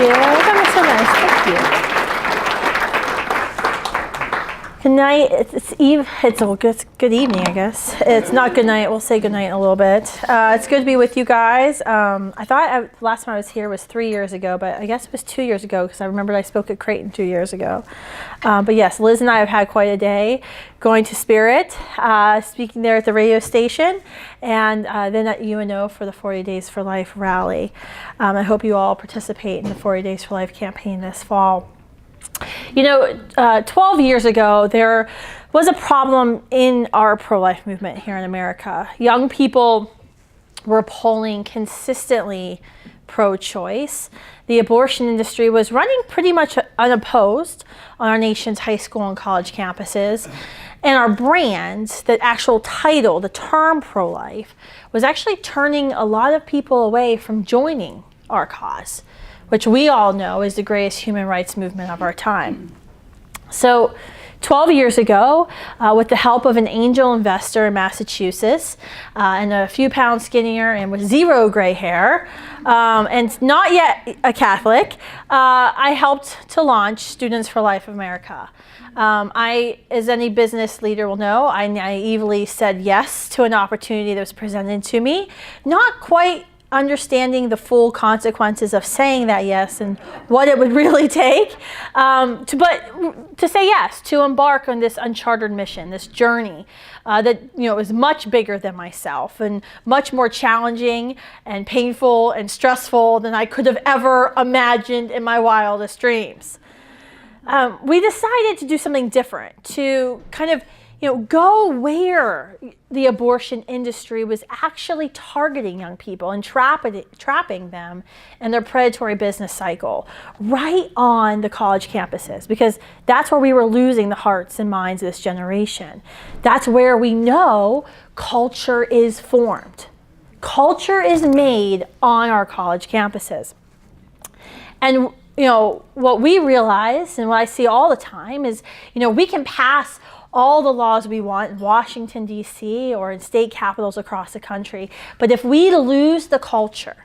you. That was so nice. Thank you. Good night. It's eve. It's good evening, I guess. It's not good night. We'll say good night in a little bit. It's good to be with you guys. I thought last time I was here was 3 years ago, but I guess it was 2 years ago because I remembered I spoke at Creighton 2 years ago. But yes, Liz and I have had quite a day going to Spirit, speaking there at the radio station, and then at UNO for the 40 Days for Life rally. I hope you all participate in the 40 Days for Life campaign this fall. You know, 12 years ago, there was a problem in our pro-life movement here in America. Young people were polling consistently pro-choice. The abortion industry was running pretty much unopposed on our nation's high school and college campuses. And our brand, the actual title, the term pro-life, was actually turning a lot of people away from joining our cause, which we all know is the greatest human rights movement of our time. So 12 years ago, with the help of an angel investor in Massachusetts, and a few pounds skinnier and with zero gray hair, and not yet a Catholic, I helped to launch Students for Life America. I, as any business leader will know, I naively said yes to an opportunity that was presented to me, not quite understanding the full consequences of saying that yes and what it would really take, but to say yes, to embark on this uncharted mission, this journey that is much bigger than myself and much more challenging and painful and stressful than I could have ever imagined in my wildest dreams. We decided to do something different, to kind of go where the abortion industry was actually targeting young people and trapping them in their predatory business cycle, right on the college campuses, because that's where we were losing the hearts and minds of this generation. That's where we know culture is formed. Culture is made on our college campuses. And what we realize, and what I see all the time, is we can pass all the laws we want in Washington, D.C. or in state capitals across the country. But if we lose the culture,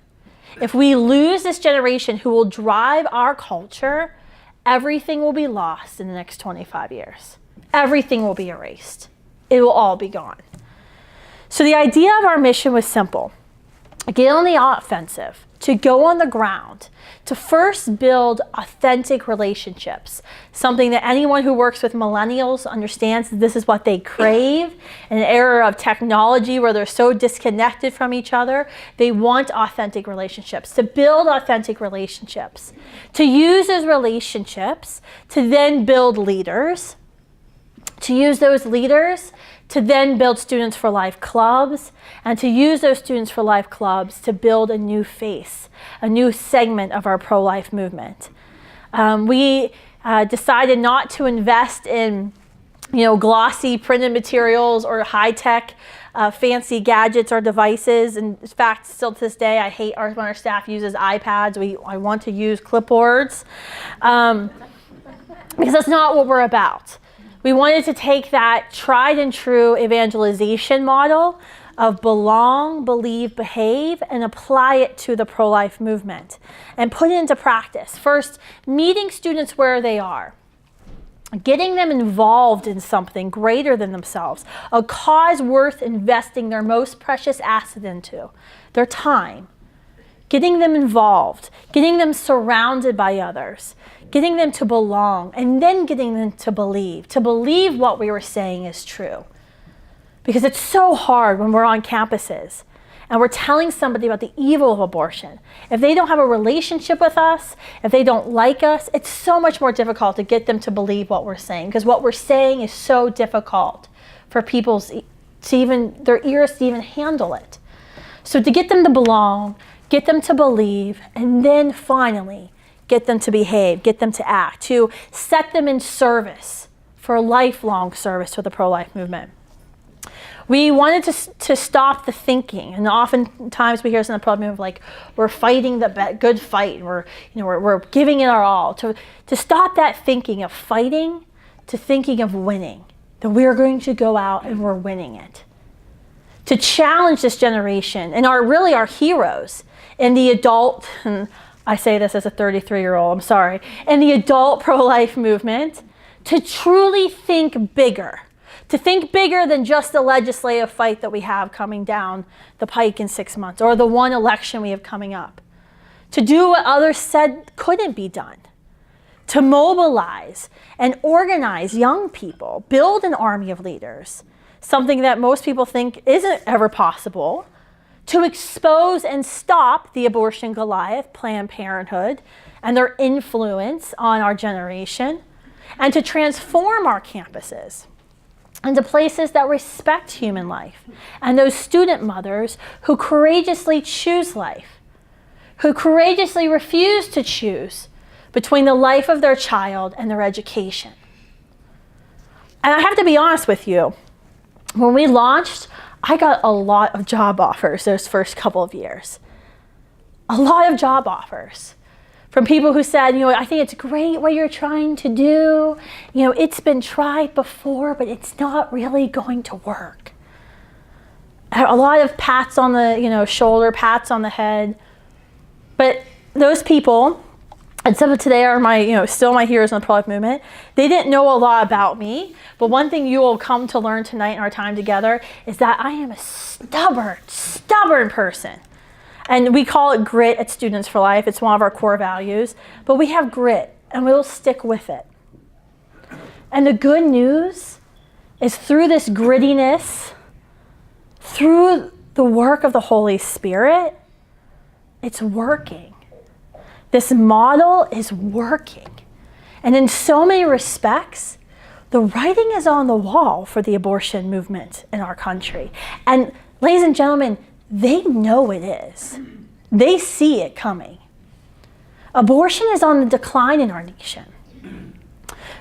if we lose this generation who will drive our culture, everything will be lost in the next 25 years. Everything will be erased. It will all be gone. So the idea of our mission was simple. Get on the offensive, to go on the ground, to first build authentic relationships, something that anyone who works with millennials understands that this is what they crave. In an era of technology where they're so disconnected from each other, they want authentic relationships, to build authentic relationships, to use those relationships to then build leaders, to use those leaders to then build Students for Life clubs, and to use those Students for Life clubs to build a new face, a new segment of our pro-life movement. We decided not to invest in glossy printed materials or high-tech fancy gadgets or devices. And in fact, still to this day, I hate when our staff uses iPads. I want to use clipboards because that's not what we're about. We wanted to take that tried and true evangelization model of belong, believe, behave, and apply it to the pro-life movement and put it into practice. First, meeting students where they are, getting them involved in something greater than themselves, a cause worth investing their most precious asset into, their time, getting them involved, getting them surrounded by others, getting them to belong, and then getting them to believe what we were saying is true. Because it's so hard when we're on campuses and we're telling somebody about the evil of abortion. If they don't have a relationship with us, if they don't like us, it's so much more difficult to get them to believe what we're saying, because what we're saying is so difficult for people's their ears to even handle it. So to get them to belong, get them to believe, and then finally get them to behave, get them to act, to set them in service for lifelong service to the pro-life movement. We wanted to stop the thinking, and oftentimes we hear this in the pro-life movement, like we're fighting the good fight, we're giving it our all. To stop that thinking of fighting, to thinking of winning, that we're going to go out and we're winning it. To challenge this generation and our heroes in the adult and I say this as a 33-year-old, I'm sorry, in the adult pro-life movement, to truly think bigger. To think bigger than just the legislative fight that we have coming down the pike in 6 months, or the one election we have coming up. To do what others said couldn't be done. To mobilize and organize young people, build an army of leaders, something that most people think isn't ever possible. To expose and stop the abortion Goliath, Planned Parenthood, and their influence on our generation, and to transform our campuses into places that respect human life, and those student mothers who courageously choose life, who courageously refuse to choose between the life of their child and their education. And I have to be honest with you, when we launched, I got a lot of job offers those first couple of years. A lot of job offers. From people who said, I think it's great what you're trying to do. It's been tried before, but it's not really going to work. A lot of pats on the, shoulder, pats on the head. But those people, and some of today are my, still my heroes in the pro-life movement. They didn't know a lot about me, but one thing you will come to learn tonight in our time together is that I am a stubborn person. And we call it grit at Students for Life. It's one of our core values. But we have grit, and we'll stick with it. And the good news is through this grittiness, through the work of the Holy Spirit, it's working. This model is working. And in so many respects, the writing is on the wall for the abortion movement in our country. And ladies and gentlemen, they know it is. They see it coming. Abortion is on the decline in our nation.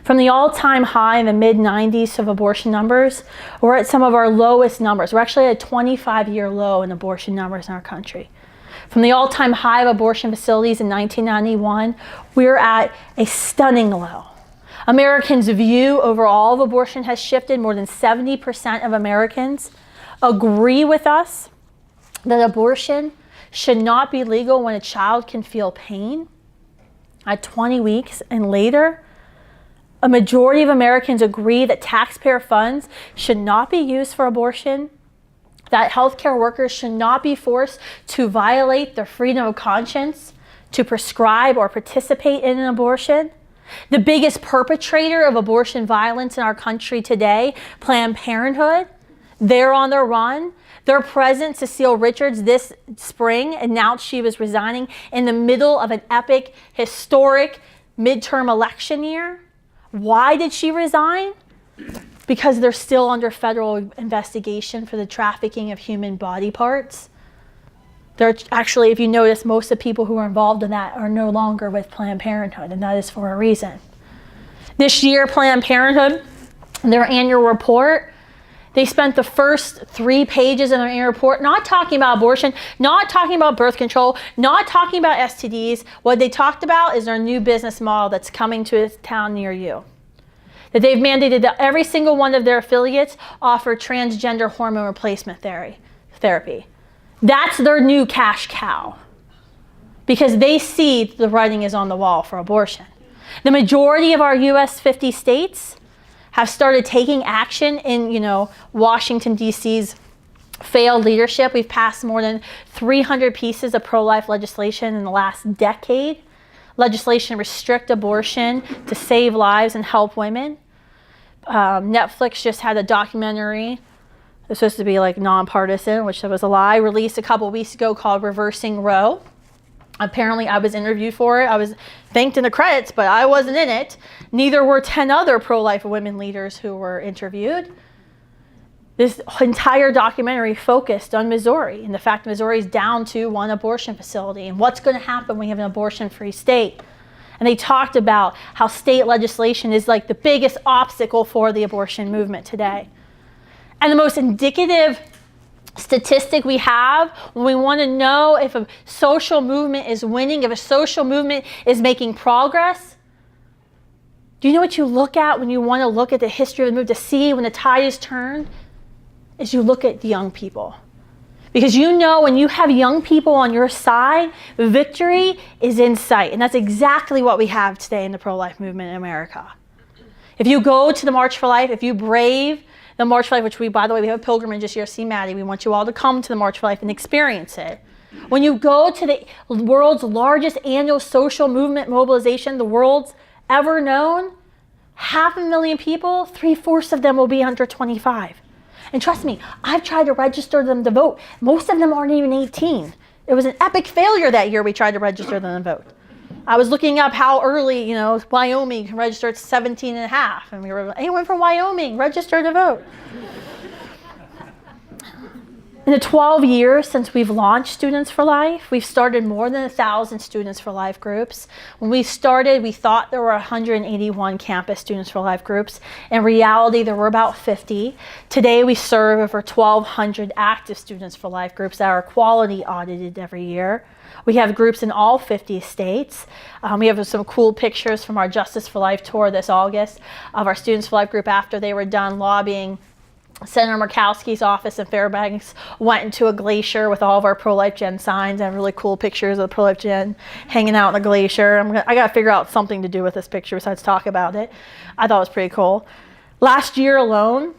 From the all-time high in the mid-90s of abortion numbers, we're at some of our lowest numbers. We're actually at a 25-year low in abortion numbers in our country. From the all-time high of abortion facilities in 1991, we're at a stunning low. Americans' view overall of abortion has shifted. More than 70% of Americans agree with us that abortion should not be legal when a child can feel pain at 20 weeks and later. A majority of Americans agree that taxpayer funds should not be used for abortion, that healthcare workers should not be forced to violate their freedom of conscience to prescribe or participate in an abortion. The biggest perpetrator of abortion violence in our country today, Planned Parenthood, they're on the run. Their president, Cecile Richards, this spring announced she was resigning in the middle of an epic, historic midterm election year. Why did she resign? Because they're still under federal investigation for the trafficking of human body parts. They're actually, if you notice, most of the people who are involved in that are no longer with Planned Parenthood, and that is for a reason. This year, Planned Parenthood, their annual report, they spent the first 3 pages in their annual report not talking about abortion, not talking about birth control, not talking about STDs. What they talked about is their new business model that's coming to a town near you. That they've mandated that every single one of their affiliates offer transgender hormone replacement therapy. That's their new cash cow. Because they see the writing is on the wall for abortion. The majority of our US 50 states have started taking action in, Washington, D.C.'s failed leadership. We've passed more than 300 pieces of pro-life legislation in the last decade. Legislation to restrict abortion, to save lives and help women. Netflix just had a documentary. It was supposed to be nonpartisan, which was a lie, released a couple weeks ago called Reversing Roe. Apparently, I was interviewed for it. I was thanked in the credits, but I wasn't in it. Neither were 10 other pro-life women leaders who were interviewed. This entire documentary focused on Missouri and the fact that Missouri is down to 1 abortion facility and what's going to happen when you have an abortion-free state. And they talked about how state legislation is the biggest obstacle for the abortion movement today. And the most indicative statistic we have when we want to know if a social movement is winning, if a social movement is making progress, do you know what you look at when you want to look at the history of the movement to see when the tide is turned? Is you look at the young people. Because you know when you have young people on your side, victory is in sight. And that's exactly what we have today in the pro-life movement in America. If you go to the March for Life, if you brave the March for Life, which we, by the way, we have a pilgrimage this year, see Maddie, we want you all to come to the March for Life and experience it. When you go to the world's largest annual social movement mobilization, the world's ever known, 500,000 people, 3/4 of them will be under 25. And trust me, I've tried to register them to vote. Most of them aren't even 18. It was an epic failure that year we tried to register them to vote. I was looking up how early, Wyoming can register at 17 and a half. And we were, anyone from Wyoming, register to vote. In the 12 years since we've launched Students for Life, we've started more than 1,000 Students for Life groups. When we started, we thought there were 181 campus Students for Life groups. In reality, there were about 50. Today, we serve over 1,200 active Students for Life groups that are quality audited every year. We have groups in all 50 states. We have some cool pictures from our Justice for Life tour this August of our Students for Life group after they were done lobbying. Senator Murkowski's office in Fairbanks went into a glacier with all of our Pro-Life Gen signs. I have really cool pictures of the Pro-Life Gen hanging out in the glacier. I got to figure out something to do with this picture besides talk about it. I thought it was pretty cool. Last year alone,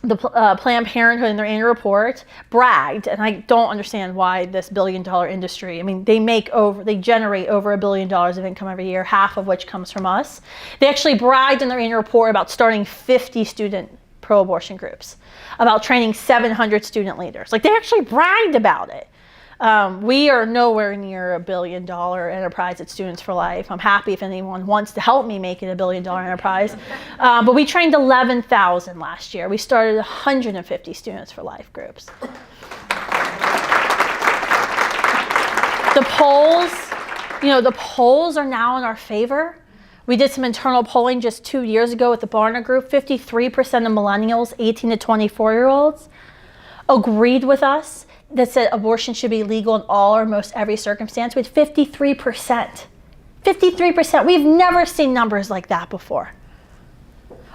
the Planned Parenthood in their annual report bragged, and I don't understand why this billion-dollar industry, they generate over $1 billion of income every year, half of which comes from us. They actually bragged in their annual report about starting 50 student pro-abortion groups, about training 700 student leaders. They actually bragged about it. We are nowhere near $1 billion enterprise at Students for Life. I'm happy if anyone wants to help me make it $1 billion enterprise. But we trained 11,000 last year. We started 150 Students for Life groups. The polls are now in our favor. We did some internal polling just 2 years ago with the Barna Group. 53% of millennials, 18 to 24-year-olds, agreed with us that said abortion should be legal in all or most every circumstance. We had 53%. 53%. We've never seen numbers like that before.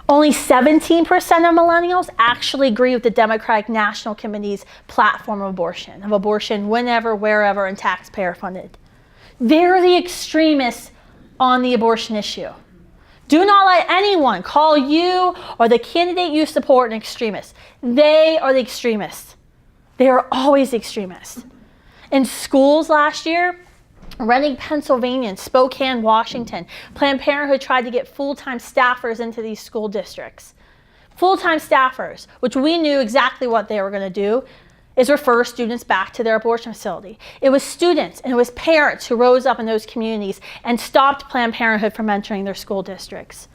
Only 17% of millennials actually agree with the Democratic National Committee's platform of abortion whenever, wherever, and taxpayer funded. They're the extremists on the abortion issue. Do not let anyone call you or the candidate you support an extremist. They are the extremists. They are always the extremists. In schools last year, Reading, Pennsylvania, and Spokane, Washington, Planned Parenthood tried to get full-time staffers into these school districts. Full-time staffers, which we knew exactly what they were going to do, is refer students back to their abortion facility. It was students and it was parents who rose up in those communities and stopped Planned Parenthood from entering their school districts.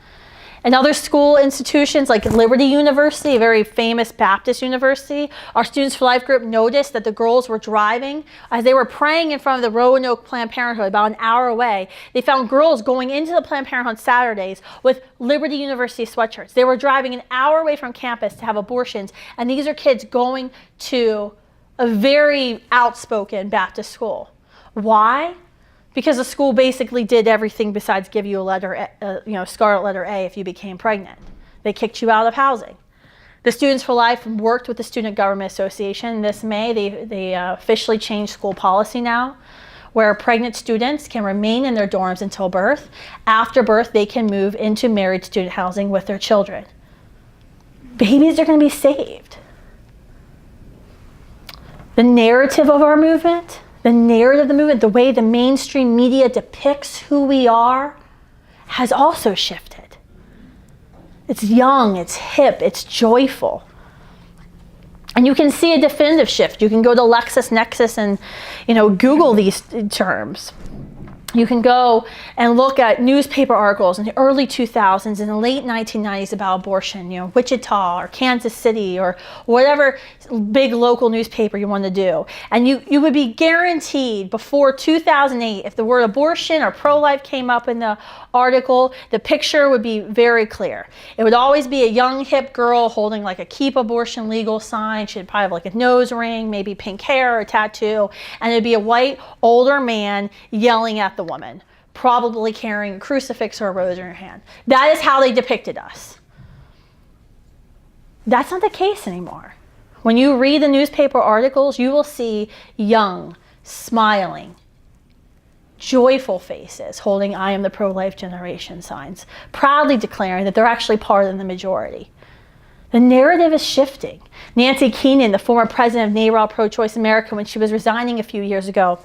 And other school institutions like Liberty University, a very famous Baptist university, our Students for Life group noticed that the girls were driving. As they were praying in front of the Roanoke Planned Parenthood about an hour away, they found girls going into the Planned Parenthood on Saturdays with Liberty University sweatshirts. They were driving an hour away from campus to have abortions, and these are kids going to a very outspoken Baptist school. Why? Because the school basically did everything besides give you a scarlet letter A if you became pregnant. They kicked you out of housing. The Students for Life worked with the Student Government Association. This May, they officially changed school policy now, where pregnant students can remain in their dorms until birth. After birth, they can move into married student housing with their children. Babies are going to be saved. The narrative of our movement, the way the mainstream media depicts who we are, has also shifted. It's young, it's hip, it's joyful. And you can see a definitive shift. You can go to LexisNexis and Google these terms. You can go and look at newspaper articles in the early 2000s and the late 1990s about abortion, Wichita or Kansas City or whatever big local newspaper you want to do. And you would be guaranteed before 2008, if the word abortion or pro-life came up in the article, the picture would be very clear. It would always be a young, hip girl holding a Keep Abortion Legal sign. She'd probably have a nose ring, maybe pink hair or a tattoo. And it'd be a white, older man yelling at the woman, probably carrying a crucifix or a rose in her hand. That is how they depicted us. That's not the case anymore. When you read the newspaper articles, you will see young, smiling, joyful faces holding "I am the pro-life generation" signs, proudly declaring that they're actually part of the majority. The narrative is shifting. Nancy Keenan, the former president of NARAL Pro-Choice America, when she was resigning a few years ago,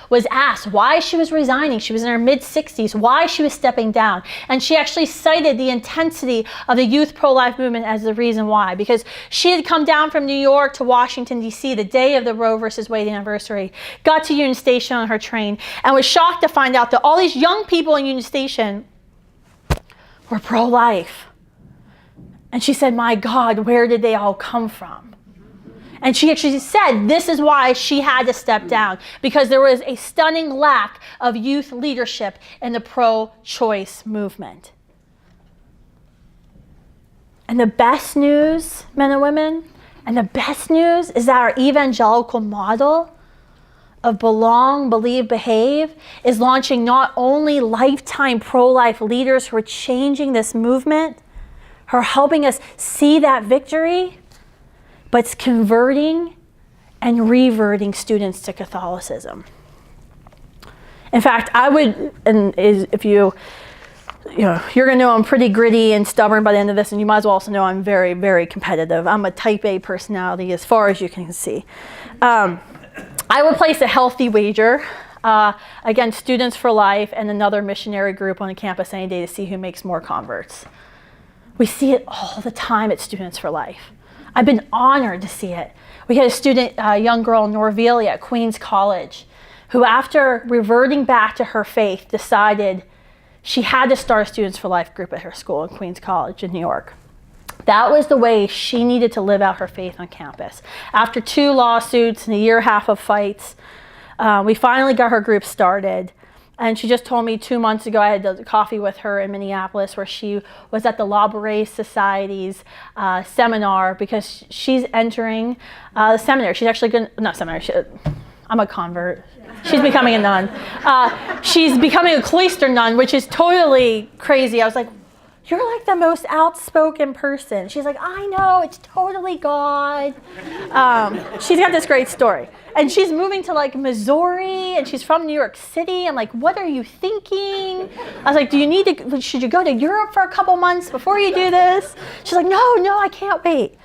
was asked why she was resigning. She was in her mid-60s, why she was stepping down. And she actually cited the intensity of the youth pro-life movement as the reason why. Because she had come down from New York to Washington, D.C. the day of the Roe versus Wade anniversary, got to Union Station on her train, and was shocked to find out that all these young people in Union Station were pro-life. And she said, my God, where did they all come from? And she actually said this is why she had to step down, because there was a stunning lack of youth leadership in the pro-choice movement. And the best news, men and women, and the best news is that our evangelical model of belong, believe, behave is launching not only lifetime pro-life leaders who are changing this movement, who are helping us see that victory, but it's converting and reverting students to Catholicism. In fact, I would, and if you're gonna know I'm pretty gritty and stubborn by the end of this, and you might as well also know I'm very, very competitive. I'm a type A personality as far as you can see. I would place a healthy wager against Students for Life and another missionary group on a campus any day to see who makes more converts. We see it all the time at Students for Life. I've been honored to see it. We had a student, a young girl, Norvelia at Queens College, who after reverting back to her faith decided she had to start a Students for Life group at her school in Queens College in New York. That was the way she needed to live out her faith on campus. After 2 lawsuits and a year and a half of fights, we finally got her group started. And she just told me 2 months ago, I had a coffee with her in Minneapolis where she was at the La Brea Society's seminar because she's entering the seminary. She's actually going to, not seminary, I'm a convert. She's becoming a nun. She's becoming a cloister nun, which is totally crazy. I was like, you're like the most outspoken person. She's like, I know, it's totally God. She's got this great story. And she's moving to like Missouri, and she's from New York City. I'm like, what are you thinking? I was like, should you go to Europe for a couple months before you do this? She's like, no, I can't wait.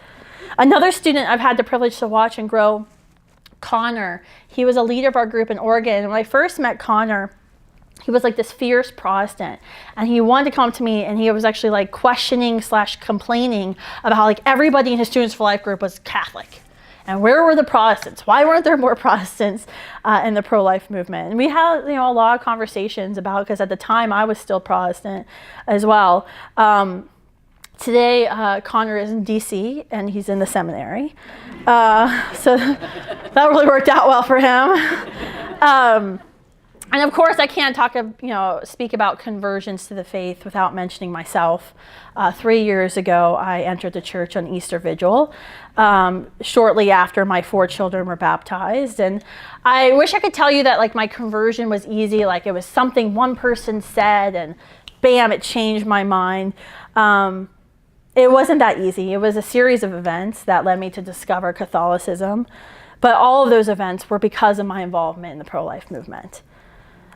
Another student I've had the privilege to watch and grow, Connor. He was a leader of our group in Oregon. And when I first met Connor, he was like this fierce Protestant, and he wanted to come to me, and he was actually like questioning / complaining about how like everybody in his Students for Life group was Catholic. And where were the Protestants? Why weren't there more Protestants in the pro-life movement? And we had a lot of conversations about, because at the time I was still Protestant as well. Today, Connor is in D.C. and he's in the seminary. So that really worked out well for him. And of course, I can't speak about conversions to the faith without mentioning myself. 3 years ago, I entered the church on Easter Vigil, shortly after my 4 children were baptized. And I wish I could tell you that like my conversion was easy, like it was something one person said and bam, it changed my mind. It wasn't that easy. It was a series of events that led me to discover Catholicism. But all of those events were because of my involvement in the pro-life movement.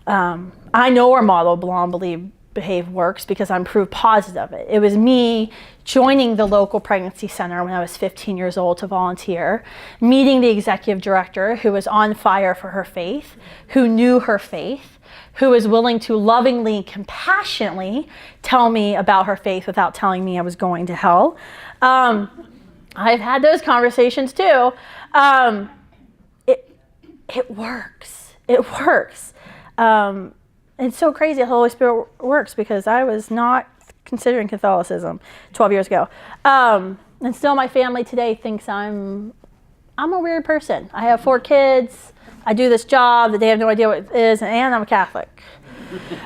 I know our model, belong, believe, behave, works because I'm proof positive of it. It was me joining the local pregnancy center when I was 15 years old to volunteer, meeting the executive director who was on fire for her faith, who knew her faith, who was willing to lovingly and compassionately tell me about her faith without telling me I was going to hell. I've had those conversations too. It works. It works. It's so crazy how the Holy Spirit works because I was not considering Catholicism 12 years ago. And still my family today thinks I'm a weird person. I have 4 kids. I do this job that they have no idea what it is, and I'm a Catholic.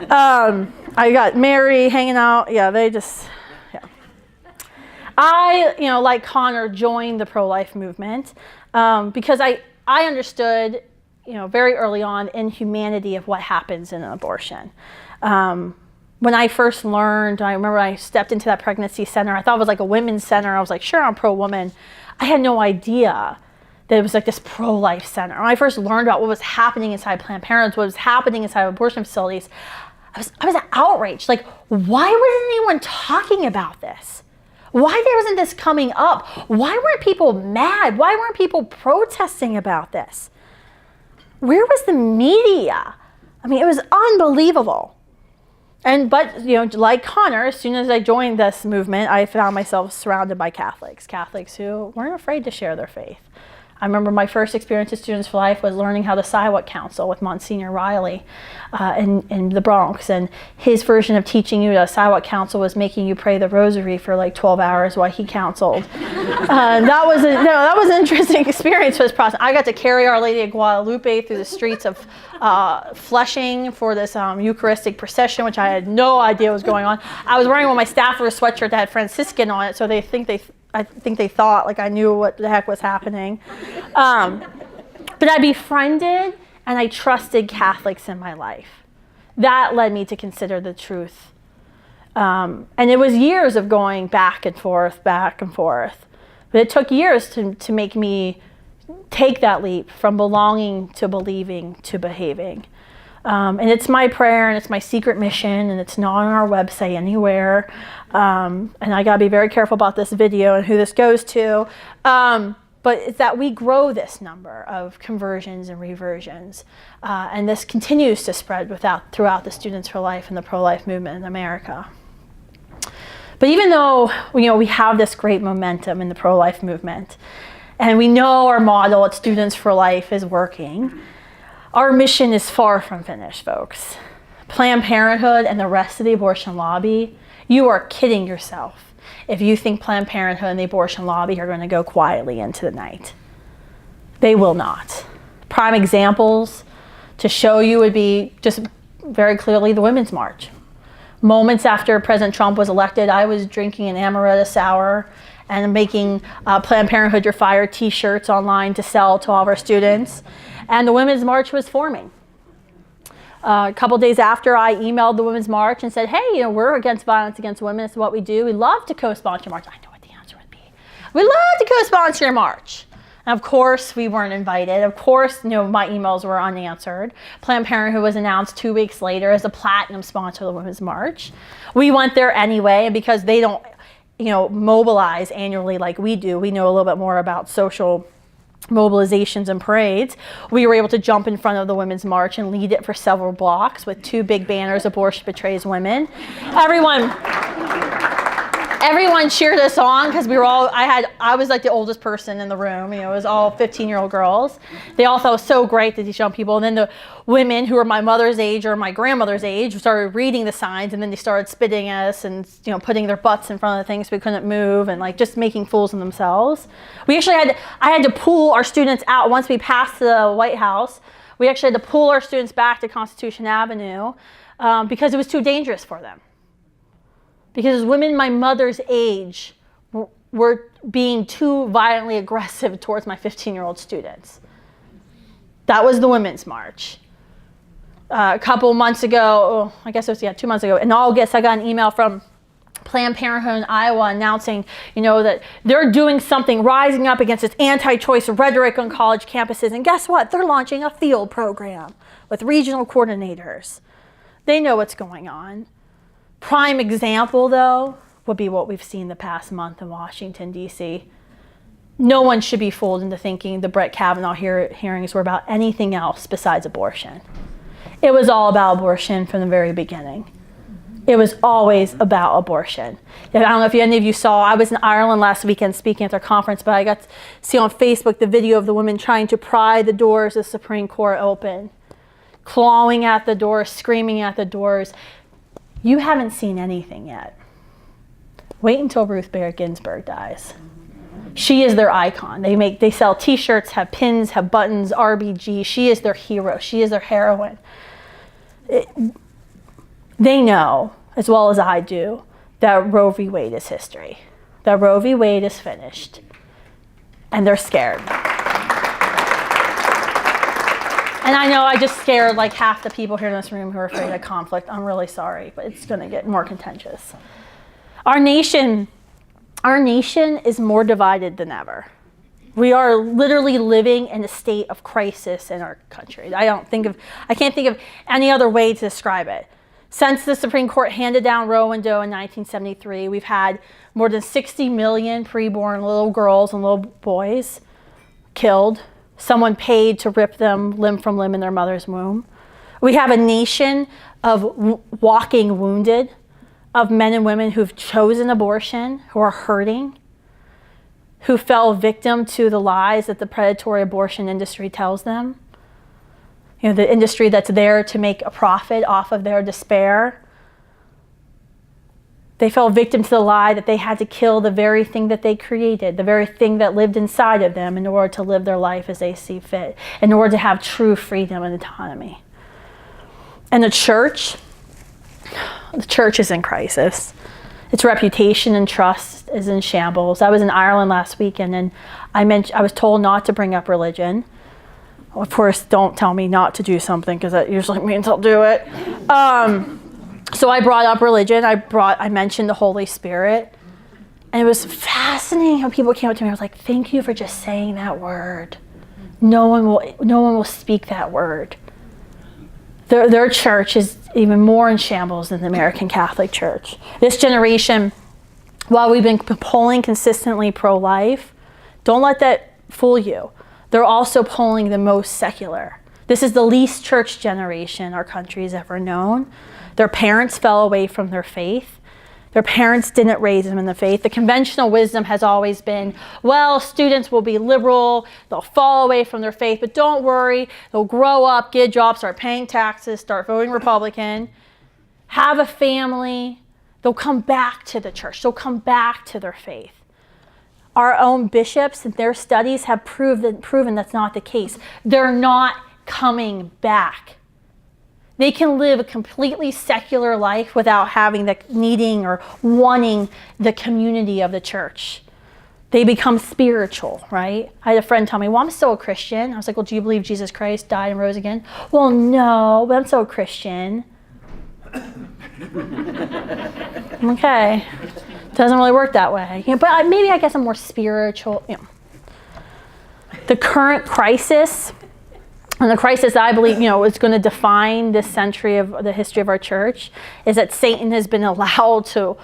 I got Mary hanging out. Yeah, I, like Connor, joined the pro-life movement because I understood very early on inhumanity of what happens in an abortion. When I first learned, I remember I stepped into that pregnancy center. I thought it was like a women's center. I was like, sure, I'm pro-woman. I had no idea that it was like this pro-life center. When I first learned about what was happening inside Planned Parenthood, what was happening inside abortion facilities, I was outraged. Like, why wasn't anyone talking about this? Why wasn't this coming up? Why weren't people mad? Why weren't people protesting about this? Where was the media? I mean, it was unbelievable. But like Connor, as soon as I joined this movement, I found myself surrounded by Catholics who weren't afraid to share their faith. I remember my first experience at Students for Life was learning how to Siwak counsel with Monsignor Riley in the Bronx. And his version of teaching you to Siwak counsel was making you pray the rosary for like 12 hours while he counseled. That was an interesting experience for this process. I got to carry Our Lady of Guadalupe through the streets of Flushing for this Eucharistic procession, which I had no idea was going on. I was wearing one of my staffers sweatshirt that had Franciscan on it, so I think they thought like I knew what the heck was happening. But I befriended and I trusted Catholics in my life. That led me to consider the truth. And it was years of going back and forth. But it took years to make me take that leap from belonging to believing to behaving. And it's my prayer and it's my secret mission, and it's not on our website anywhere. And I gotta be very careful about this video and who this goes to. But it's that we grow this number of conversions and reversions. And this continues to spread throughout the Students for Life and the pro-life movement in America. But even though we have this great momentum in the pro-life movement, and we know our model at Students for Life is working, our mission is far from finished, folks. Planned Parenthood and the rest of the abortion lobby, you are kidding yourself if you think Planned Parenthood and the abortion lobby are going to go quietly into the night. They will not. Prime examples to show you would be just very clearly the Women's March. Moments after President Trump was elected, I was drinking an amaretto sour and making Planned Parenthood You're Fired t-shirts online to sell to all of our students. And the Women's March was forming. A couple days after, I emailed the Women's March and said, hey, we're against violence against women. It's what we do. We'd love to co-sponsor a march. I know what the answer would be. We'd love to co-sponsor a march. And of course, we weren't invited. Of course, my emails were unanswered. Planned Parenthood was announced 2 weeks later as a platinum sponsor of the Women's March. We went there anyway, and because they don't, mobilize annually like we do, we know a little bit more about social mobilizations and parades. We were able to jump in front of the Women's March and lead it for several blocks with 2 big banners, Abortion Betrays Women. Everyone cheered us on because I was like the oldest person in the room. It was all 15-year-old girls. They all thought it was so great that these young people, and then the women who were my mother's age or my grandmother's age started reading the signs, and then they started spitting at us and putting their butts in front of the things so we couldn't move, and like just making fools of themselves. I had to pull our students out once we passed the White House. We actually had to pull our students back to Constitution Avenue because it was too dangerous for them. Because women my mother's age were being too violently aggressive towards my 15-year-old students. That was the Women's March. A couple months ago, I guess it was 2 months ago, in August, I got an email from Planned Parenthood in Iowa announcing, that they're doing something, rising up against this anti-choice rhetoric on college campuses. And guess what? They're launching a field program with regional coordinators. They know what's going on. Prime example, though, would be what we've seen the past month in Washington, D.C. No one should be fooled into thinking the Brett Kavanaugh hearings were about anything else besides abortion. It was all about abortion from the very beginning. It was always about abortion. I don't know if any of you saw, I was in Ireland last weekend speaking at their conference, but I got to see on Facebook the video of the women trying to pry the doors of the Supreme Court open, clawing at the doors, screaming at the doors. You haven't seen anything yet. Wait until Ruth Bader Ginsburg dies. She is their icon. They sell t-shirts, have pins, have buttons, RBG. She is their hero. She is their heroine. They know, as well as I do, that Roe v. Wade is history. That Roe v. Wade is finished. And they're scared. And I know I just scared like half the people here in this room who are afraid of conflict. I'm really sorry, but it's going to get more contentious. Our nation is more divided than ever. We are literally living in a state of crisis in our country. I can't think of any other way to describe it. Since the Supreme Court handed down Roe and Doe in 1973, we've had more than 60 million preborn little girls and little boys killed. Someone paid to rip them limb from limb in their mother's womb. We have a nation of walking wounded, of men and women who've chosen abortion, who are hurting, who fell victim to the lies that the predatory abortion industry tells them. You know, the industry that's there to make a profit off of their despair. They fell victim to the lie that they had to kill the very thing that they created, the very thing that lived inside of them in order to live their life as they see fit, in order to have true freedom and autonomy. And the church is in crisis. Its reputation and trust is in shambles. I was in Ireland last weekend, and I was told not to bring up religion. Of course, don't tell me not to do something, because that usually means I'll do it. So I brought up religion. I mentioned the Holy Spirit. And it was fascinating how people came up to me. I was like, thank you for just saying that word. No one will speak that word. Their church is even more in shambles than the American Catholic Church. This generation, while we've been polling consistently pro-life, don't let that fool you. They're also polling the most secular. This is the least church generation our country has ever known. Their parents fell away from their faith. Their parents didn't raise them in the faith. The conventional wisdom has always been, well, students will be liberal, they'll fall away from their faith, but don't worry, they'll grow up, get a job, start paying taxes, start voting Republican, have a family, they'll come back to the church, they'll come back to their faith. Our own bishops and their studies have proven that's not the case. They're not coming back. They can live a completely secular life without having the needing or wanting the community of the church. They become spiritual, right? I had a friend tell me, well, I'm still a Christian. I was like, well, do you believe Jesus Christ died and rose again? Well, no, but I'm still a Christian. Okay. Doesn't really work that way. You know, but maybe I guess I'm more spiritual. You know. The current crisis, and the crisis that I believe, is going to define this century of the history of our church, is that Satan has been allowed to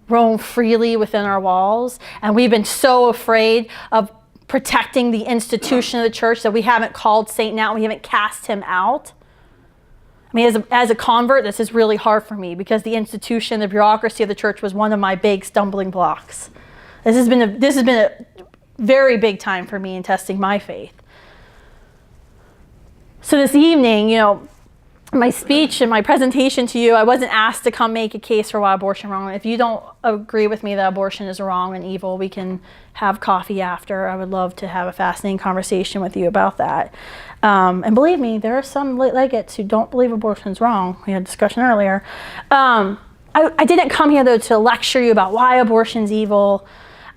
roam freely within our walls. And we've been so afraid of protecting the institution of the church that we haven't called Satan out. We haven't cast him out. I mean, as a convert, this is really hard for me because the institution, the bureaucracy of the church was one of my big stumbling blocks. This has been a very big time for me in testing my faith. So this evening, my speech and my presentation to you, I wasn't asked to come make a case for why abortion is wrong. If you don't agree with me that abortion is wrong and evil, we can have coffee after. I would love to have a fascinating conversation with you about that. And believe me, there are some legates who don't believe abortion is wrong. We had a discussion earlier. I didn't come here, though, to lecture you about why abortion is evil.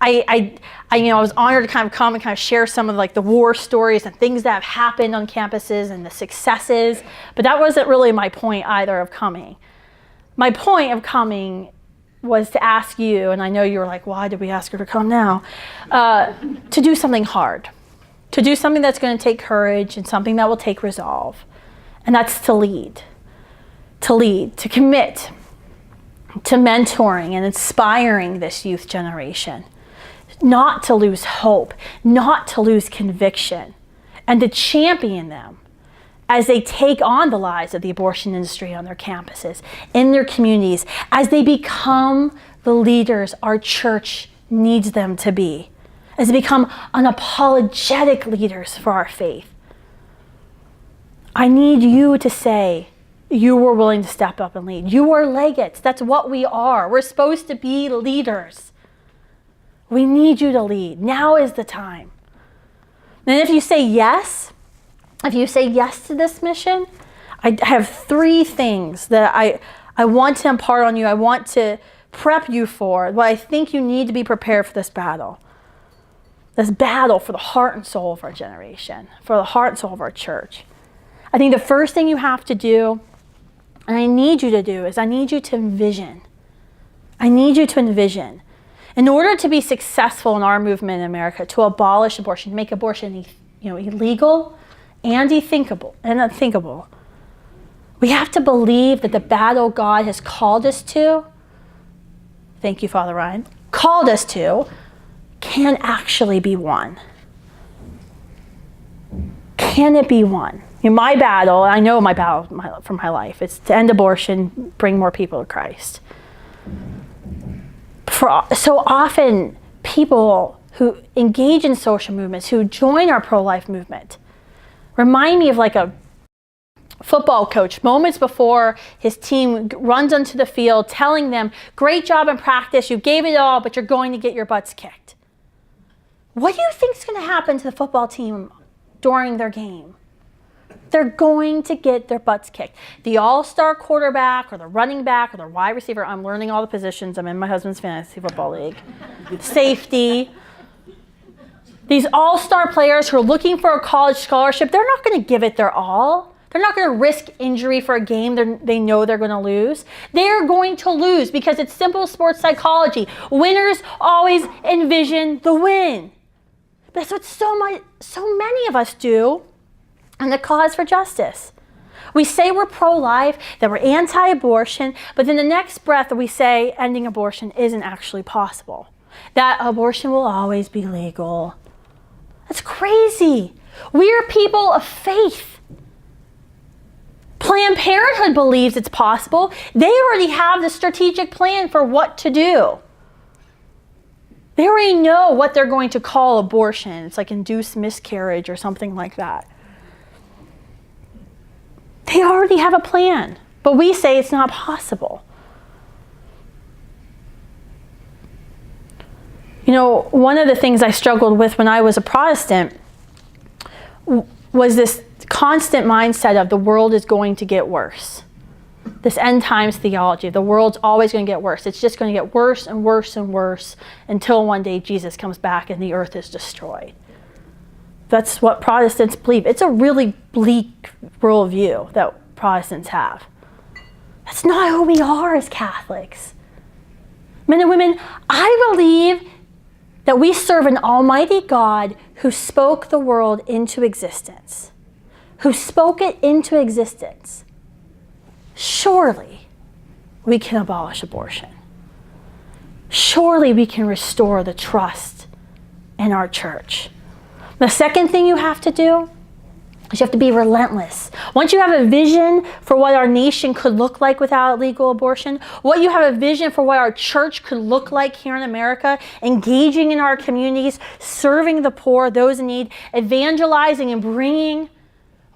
I was honored to kind of come and kind of share some of the war stories and things that have happened on campuses and the successes, but that wasn't really my point either of coming. My point of coming was to ask you, and I know you were like, why did we ask her to come now? To do something hard, to do something that's going to take courage and something that will take resolve, and that's to lead, to commit to mentoring and inspiring this youth generation. Not to lose hope, not to lose conviction, and to champion them as they take on the lies of the abortion industry on their campuses, in their communities, as they become the leaders our church needs them to be, as they become unapologetic leaders for our faith. I need you to say you were willing to step up and lead. You are legates. That's what we are. We're supposed to be leaders. We need you to lead. Now is the time. And if you say yes to this mission, I have 3 things that I want to impart on you. I want to prep you for what I think you need to be prepared for this battle. This battle for the heart and soul of our generation, for the heart and soul of our church. I think the first thing you have to do, and I need you to do, is I need you to envision. I need you to envision In order to be successful in our movement in America, to abolish abortion, to make abortion illegal and unthinkable, we have to believe that the battle God has called us to, thank you, Father Ryan, called us to, can actually be won. Can it be won? My battle, I know my battle from my life, is to end abortion, bring more people to Christ. So often, people who engage in social movements, who join our pro-life movement, remind me of like a football coach moments before his team runs onto the field telling them, great job in practice, you gave it all, but you're going to get your butts kicked. What do you think is going to happen to the football team during their game? They're going to get their butts kicked. The all-star quarterback or the running back or the wide receiver, I'm learning all the positions. I'm in my husband's fantasy football league. Safety. These all-star players who are looking for a college scholarship, they're not going to give it their all. They're not going to risk injury for a game they know they're going to lose. They're going to lose because it's simple sports psychology. Winners always envision the win. That's what so many of us do in the cause for justice. We say we're pro-life, that we're anti-abortion, but then the next breath we say ending abortion isn't actually possible. That abortion will always be legal. That's crazy. We are people of faith. Planned Parenthood believes it's possible. They already have the strategic plan for what to do. They already know what they're going to call abortion. It's like induced miscarriage or something like that. They already have a plan, but we say it's not possible. One of the things I struggled with when I was a Protestant was this constant mindset of the world is going to get worse. This end times theology, the world's always going to get worse. It's just going to get worse and worse and worse until one day Jesus comes back and the earth is destroyed. That's what Protestants believe. It's a really bleak worldview that Protestants have. That's not who we are as Catholics. Men and women, I believe that we serve an almighty God who spoke the world into existence. Who spoke it into existence. Surely we can abolish abortion. Surely we can restore the trust in our church. The second thing you have to do is you have to be relentless. Once you have a vision for what our nation could look like without legal abortion, what you have a vision for what our church could look like here in America, engaging in our communities, serving the poor, those in need, evangelizing and bringing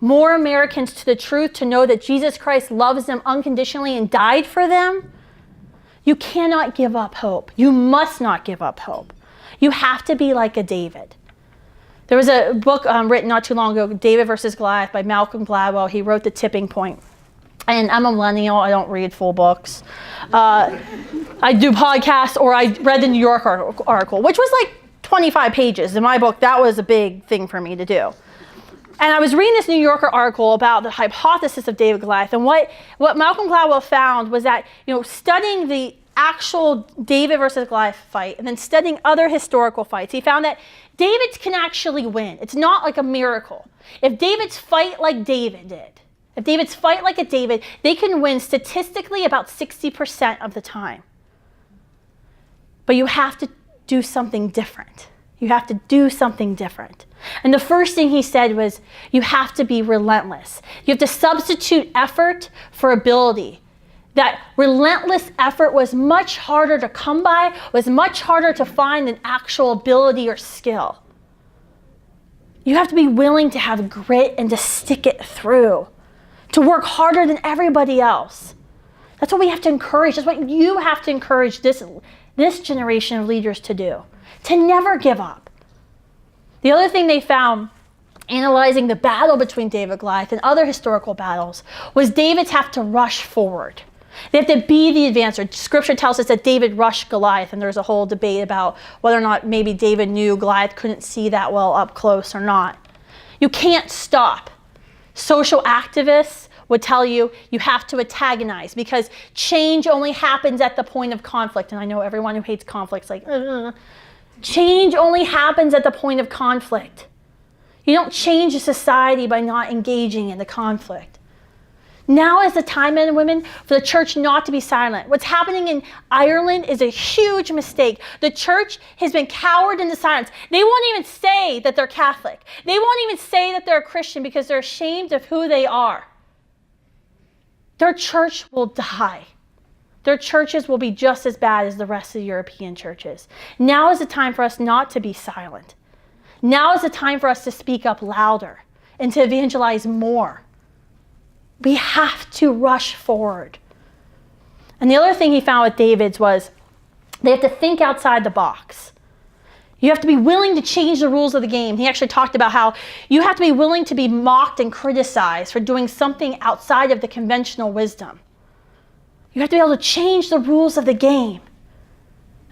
more Americans to the truth to know that Jesus Christ loves them unconditionally and died for them, you cannot give up hope. You must not give up hope. You have to be like a David. There was a book written not too long ago, David versus Goliath by Malcolm Gladwell. He wrote The Tipping Point. And I'm a millennial. I don't read full books. I do podcasts, or I read the New York article, which was like 25 pages. In my book, that was a big thing for me to do. And I was reading this New Yorker article about the hypothesis of David Goliath. And what Malcolm Gladwell found was that, studying the actual David versus Goliath fight and then studying other historical fights, he found that David's can actually win. It's not like a miracle. If David's fight like David did, they can win statistically about 60% of the time. But you have to do something different. You have to do something different. And the first thing he said was, you have to be relentless. You have to substitute effort for ability. That relentless effort was much harder to come by, was much harder to find than actual ability or skill. You have to be willing to have grit and to stick it through, to work harder than everybody else. That's what we have to encourage. That's what you have to encourage this generation of leaders to do, to never give up. The other thing they found, analyzing the battle between David and Goliath and other historical battles, was David's have to rush forward. They have to be the advancer. Scripture tells us that David rushed Goliath, and there's a whole debate about whether or not maybe David knew Goliath couldn't see that well up close or not. You can't stop social activists, would tell you you have to antagonize because change only happens at the point of conflict. And I know everyone who hates conflict is like, ugh. Change only happens at the point of conflict. You don't change a society by not engaging in the conflict. Now is the time, men and women, for the church not to be silent. What's happening in Ireland is a huge mistake. The church has been cowered into silence. They won't even say that they're Catholic. They won't even say that they're a Christian because they're ashamed of who they are. Their church will die. Their churches will be just as bad as the rest of the European churches. Now is the time for us not to be silent. Now is the time for us to speak up louder and to evangelize more. We have to rush forward. And the other thing he found with David's was they have to think outside the box. You have to be willing to change the rules of the game. He actually talked about how you have to be willing to be mocked and criticized for doing something outside of the conventional wisdom. You have to be able to change the rules of the game.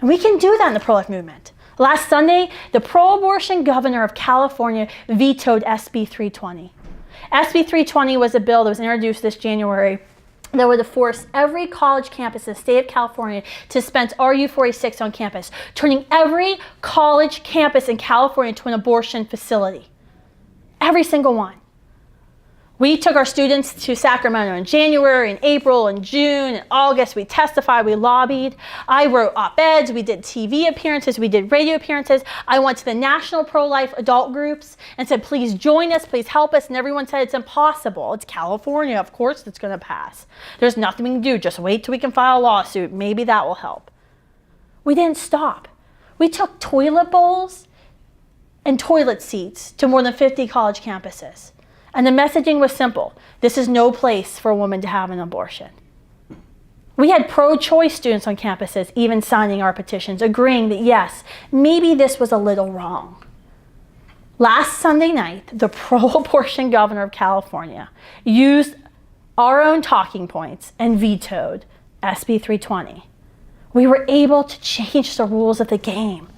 And we can do that in the pro-life movement. Last Sunday, the pro-abortion governor of California vetoed SB 320. SB 320 was a bill that was introduced this January that would force every college campus in the state of California to dispense RU46 on campus, turning every college campus in California into an abortion facility. Every single one. We took our students to Sacramento in January, in April, in June, in August. We testified, we lobbied. I wrote op-eds, we did TV appearances, we did radio appearances. I went to the national pro-life adult groups and said, please join us, please help us. And everyone said, it's impossible. It's California, of course it's gonna pass. There's nothing we can do, just wait till we can file a lawsuit. Maybe that will help. We didn't stop. We took toilet bowls and toilet seats to more than 50 college campuses. And the messaging was simple. This is no place for a woman to have an abortion. We had pro-choice students on campuses even signing our petitions, agreeing that yes, maybe this was a little wrong. Last Sunday night, the pro-abortion governor of California used our own talking points and vetoed SB 320. We were able to change the rules of the game.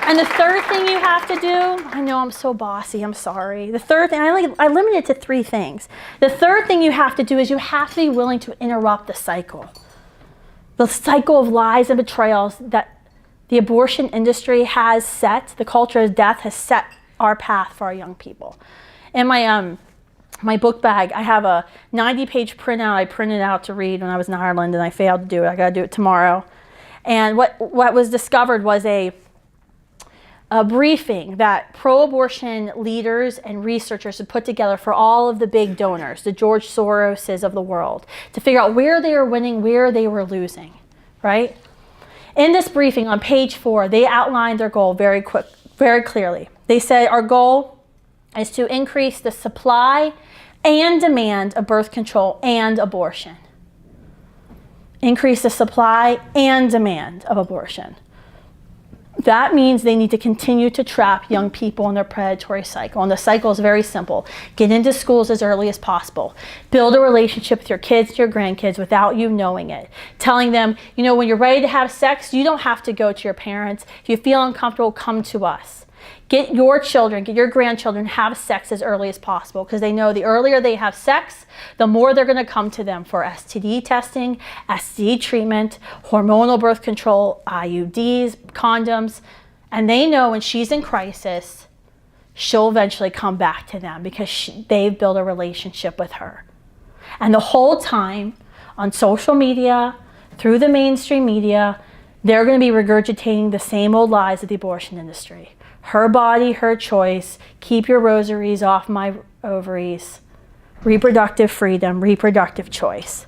And the third thing you have to do, I know I'm so bossy, I'm sorry. The third thing, I limited it to 3 things. The third thing you have to do is you have to be willing to interrupt the cycle. The cycle of lies and betrayals that the abortion industry has set, the culture of death has set our path for our young people. In my book bag, I have a 90-page printout I printed out to read when I was in Ireland and I failed to do it. I gotta do it tomorrow. And what was discovered was a briefing that pro-abortion leaders and researchers had put together for all of the big donors, the George Soroses of the world, to figure out where they were winning, where they were losing, right? In this briefing on page 4, they outlined their goal very clearly. They said our goal is to increase the supply and demand of birth control and abortion. Increase the supply and demand of abortion. That means they need to continue to trap young people in their predatory cycle. And the cycle is very simple. Get into schools as early as possible. Build a relationship with your kids, your grandkids, without you knowing it. Telling them, you know, when you're ready to have sex, you don't have to go to your parents. If you feel uncomfortable, come to us. Get your children, get your grandchildren, have sex as early as possible because they know the earlier they have sex, the more they're going to come to them for STD testing, STD treatment, hormonal birth control, IUDs, condoms. And they know when she's in crisis, she'll eventually come back to them because they've built a relationship with her. And the whole time on social media, through the mainstream media, they're going to be regurgitating the same old lies of the abortion industry. Her body, her choice, keep your rosaries off my ovaries, reproductive freedom, reproductive choice.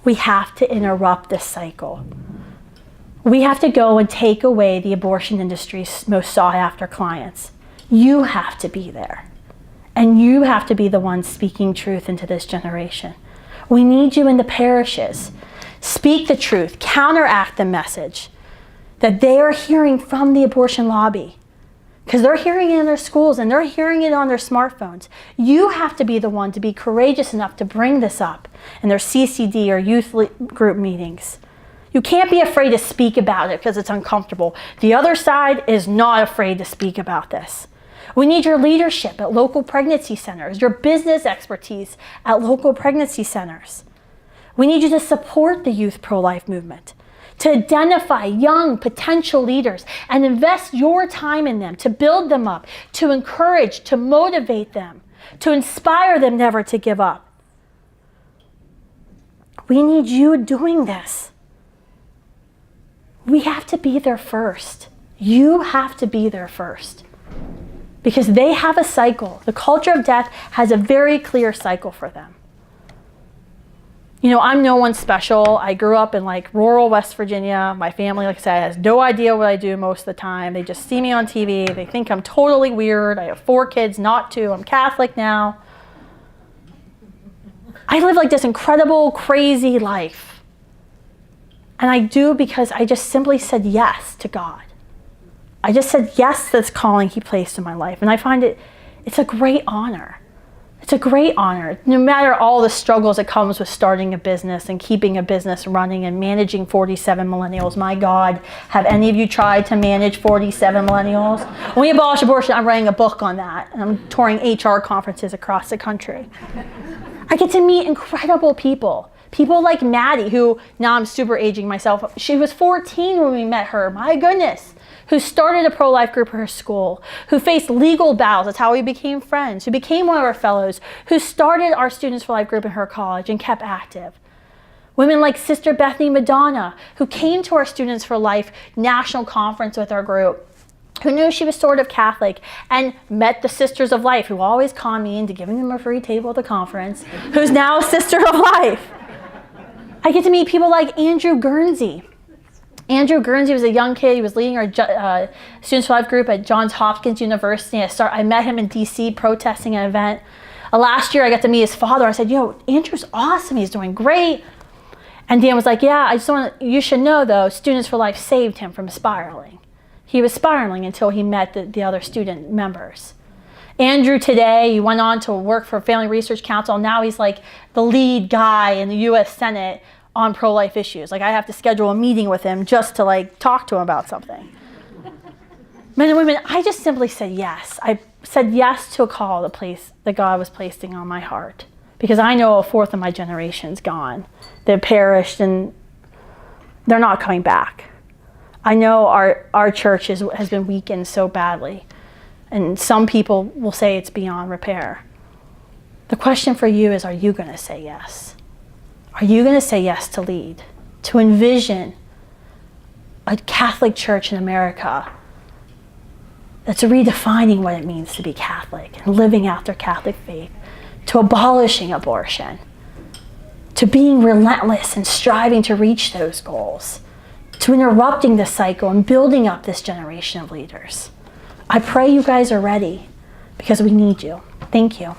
We have to interrupt this cycle. We have to go and take away the abortion industry's most sought after clients. You have to be there. And you have to be the one speaking truth into this generation. We need you in the parishes. Speak the truth, counteract the message that they are hearing from the abortion lobby. Because they're hearing it in their schools and they're hearing it on their smartphones. You have to be the one to be courageous enough to bring this up in their CCD or youth group meetings. You can't be afraid to speak about it because it's uncomfortable. The other side is not afraid to speak about this. We need your leadership at local pregnancy centers, your business expertise at local pregnancy centers. We need you to support the youth pro-life movement, to identify young potential leaders and invest your time in them, to build them up, to encourage, to motivate them, to inspire them never to give up. We need you doing this. We have to be there first. You have to be there first. Because they have a cycle. The culture of death has a very clear cycle for them. You know, I'm no one special. I grew up in like rural West Virginia. My family, like I said, has no idea what I do most of the time. They just see me on TV. They think I'm totally weird. I have 4 kids, not 2. I'm Catholic now. I live like this incredible, crazy life. And I do because I just simply said yes to God. I just said yes to this calling he placed in my life. And I find it's a great honor. It's a great honor. No matter all the struggles that comes with starting a business and keeping a business running and managing 47 millennials. My God, have any of you tried to manage 47 millennials? When we abolish abortion, I'm writing a book on that. And I'm touring HR conferences across the country. I get to meet incredible people. People like Maddie, who, now I'm super aging myself. She was 14 when we met her. My goodness. Who started a pro-life group at her school, who faced legal battles, that's how we became friends, who became one of our fellows, who started our Students for Life group in her college and kept active. Women like Sister Bethany Madonna, who came to our Students for Life national conference with our group, who knew she was sort of Catholic and met the Sisters of Life, who always conned me into giving them a free table at the conference, who's now a Sister of Life. I get to meet people like Andrew Guernsey. Andrew Guernsey was a young kid. He was leading our Students for Life group at Johns Hopkins University. I met him in DC protesting an event. Last year I got to meet his father. I said, Andrew's awesome. He's doing great. And Dan was like, yeah, you should know though, Students for Life saved him from spiraling. He was spiraling until he met the other student members. Andrew today, he went on to work for Family Research Council. Now he's like the lead guy in the US Senate on pro-life issues. Like I have to schedule a meeting with him just to like talk to him about something. Men and women, I just simply said yes. I said yes to a call that God was placing on my heart. Because I know 1/4 of my generation's gone. They've perished and they're not coming back. I know our church has been weakened so badly. And some people will say it's beyond repair. The question for you is, are you going to say yes? Are you going to say yes to lead, to envision a Catholic church in America that's redefining what it means to be Catholic and living out their Catholic faith, to abolishing abortion, to being relentless and striving to reach those goals, to interrupting the cycle and building up this generation of leaders? I pray you guys are ready because we need you. Thank you.